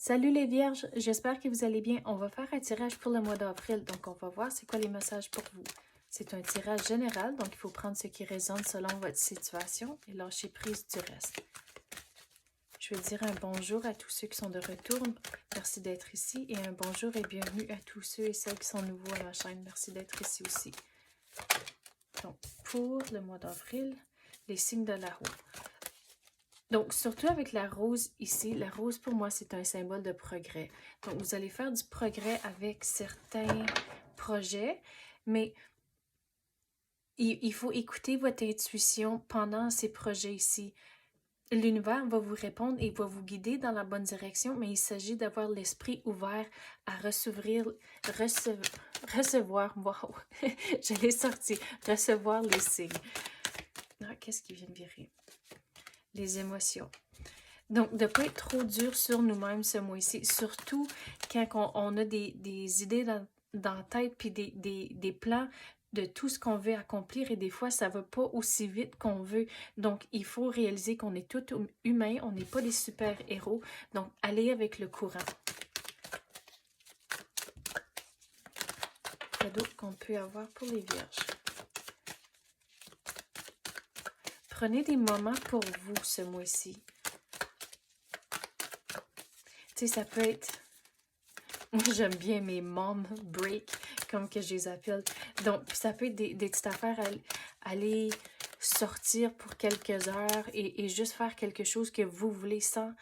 Salut les vierges, j'espère que vous allez bien. On va faire un tirage pour le mois d'avril, donc on va voir c'est quoi les messages pour vous. C'est un tirage général, donc il faut prendre ce qui résonne selon votre situation et lâcher prise du reste. Je vais dire un bonjour à tous ceux qui sont de retour. Merci d'être ici et un bonjour et bienvenue à tous ceux et celles qui sont nouveaux à la chaîne. Merci d'être ici aussi. Donc, pour le mois d'avril, les signes de la roue. Donc, surtout avec la rose ici, la rose pour moi, c'est un symbole de progrès. Donc, vous allez faire du progrès avec certains projets, mais il faut écouter votre intuition pendant ces projets ici. L'univers va vous répondre et va vous guider dans la bonne direction, mais il s'agit d'avoir l'esprit ouvert à recevoir, wow, je l'ai sorti, recevoir les signes. Ah, qu'est-ce qui vient de virer? Les émotions. Donc, de ne pas être trop dur sur nous-mêmes ce mois-ci, surtout quand on a des idées dans la tête, puis des plans de tout ce qu'on veut accomplir, et des fois, ça ne va pas aussi vite qu'on veut. Donc, il faut réaliser qu'on est tous humains, on n'est pas des super-héros. Donc, allez avec le courant. Cadeau qu'on peut avoir pour les vierges. Prenez des moments pour vous ce mois-ci. Tu sais, ça peut être... Moi, j'aime bien mes mom break, comme que je les appelle. Donc, ça peut être des petites affaires, aller sortir pour quelques heures et juste faire quelque chose que vous voulez sans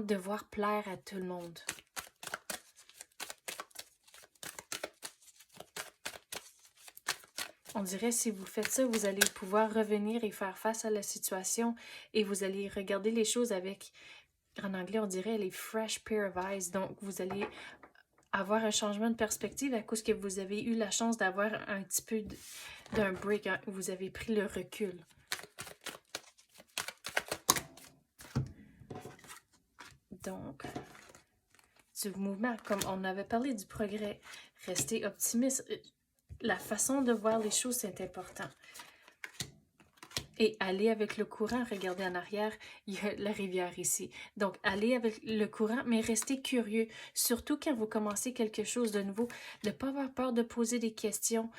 devoir plaire à tout le monde. On dirait si vous faites ça, vous allez pouvoir revenir et faire face à la situation et vous allez regarder les choses avec, en anglais, on dirait les fresh pair of eyes. Donc, vous allez avoir un changement de perspective à cause que vous avez eu la chance d'avoir un petit peu d'un break, hein, vous avez pris le recul. Donc, du mouvement, comme on avait parlé du progrès, rester optimiste. La façon de voir les choses, c'est important. Et aller avec le courant, regardez en arrière, il y a la rivière ici. Donc, allez avec le courant, mais restez curieux. Surtout quand vous commencez quelque chose de nouveau, de ne pas avoir peur de poser des questions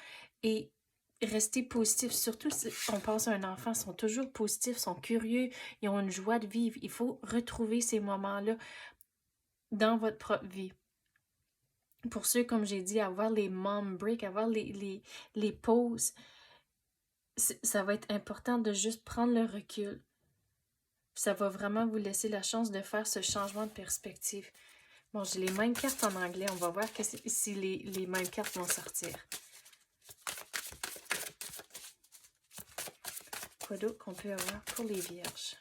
et rester positif. Surtout si on pense à un enfant, ils sont toujours positifs, sont curieux, ils ont une joie de vivre. Il faut retrouver ces moments-là dans votre propre vie. Pour ceux, comme j'ai dit, avoir les mom breaks, avoir les pauses, ça va être important de juste prendre le recul. Ça va vraiment vous laisser la chance de faire ce changement de perspective. Bon, j'ai les mêmes cartes en anglais. On va voir si les mêmes cartes vont sortir. Quoi d'autre qu'on peut avoir pour les vierges?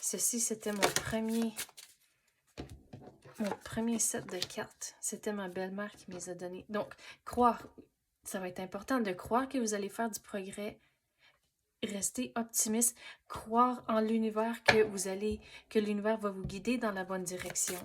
Ceci, c'était mon premier set de cartes. C'était ma belle-mère qui me les a données. Donc, croire, ça va être important de croire que vous allez faire du progrès. Rester optimiste, croire en l'univers que l'univers va vous guider dans la bonne direction.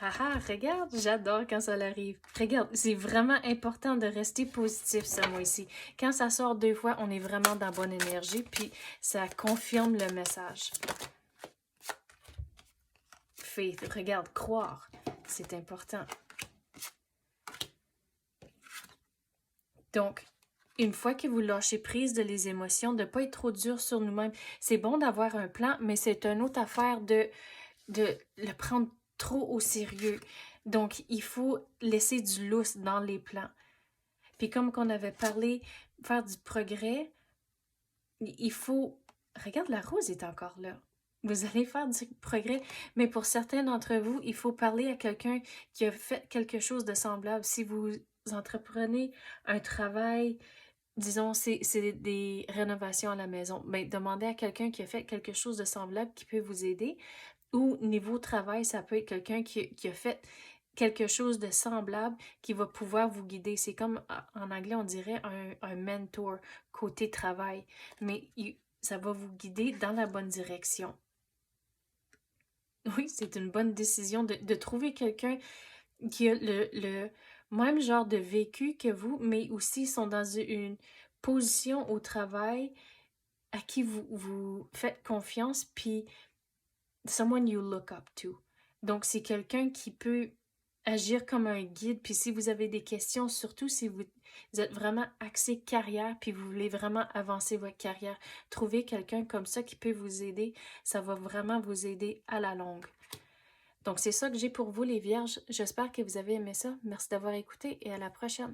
Ah ah, regarde, j'adore quand ça arrive. Regarde, c'est vraiment important de rester positif ce mois-ci. Quand ça sort 2 fois, on est vraiment dans la bonne énergie, puis ça confirme le message. Faith, regarde, croire, c'est important. Donc, une fois que vous lâchez prise de les émotions, de ne pas être trop dur sur nous-mêmes, c'est bon d'avoir un plan, mais c'est une autre affaire de le prendre trop au sérieux. Donc, il faut laisser du lousse dans les plans. Puis comme qu'on avait parlé, faire du progrès, il faut... Regarde, la rose est encore là. Vous allez faire du progrès, mais pour certains d'entre vous, il faut parler à quelqu'un qui a fait quelque chose de semblable. Si vous entreprenez un travail, disons, c'est des rénovations à la maison, mais demandez à quelqu'un qui a fait quelque chose de semblable qui peut vous aider. Ou niveau travail, ça peut être quelqu'un qui a fait quelque chose de semblable qui va pouvoir vous guider. C'est comme, en anglais, on dirait un mentor côté travail. Mais ça va vous guider dans la bonne direction. Oui, c'est une bonne décision de trouver quelqu'un qui a même genre de vécu que vous, mais aussi sont dans une position au travail à qui vous faites confiance, puis someone you look up to. Donc, c'est quelqu'un qui peut agir comme un guide, puis si vous avez des questions, surtout si vous êtes vraiment axé carrière, puis vous voulez vraiment avancer votre carrière, trouver quelqu'un comme ça qui peut vous aider, ça va vraiment vous aider à la longue. Donc, c'est ça que j'ai pour vous, les vierges. J'espère que vous avez aimé ça. Merci d'avoir écouté et à la prochaine.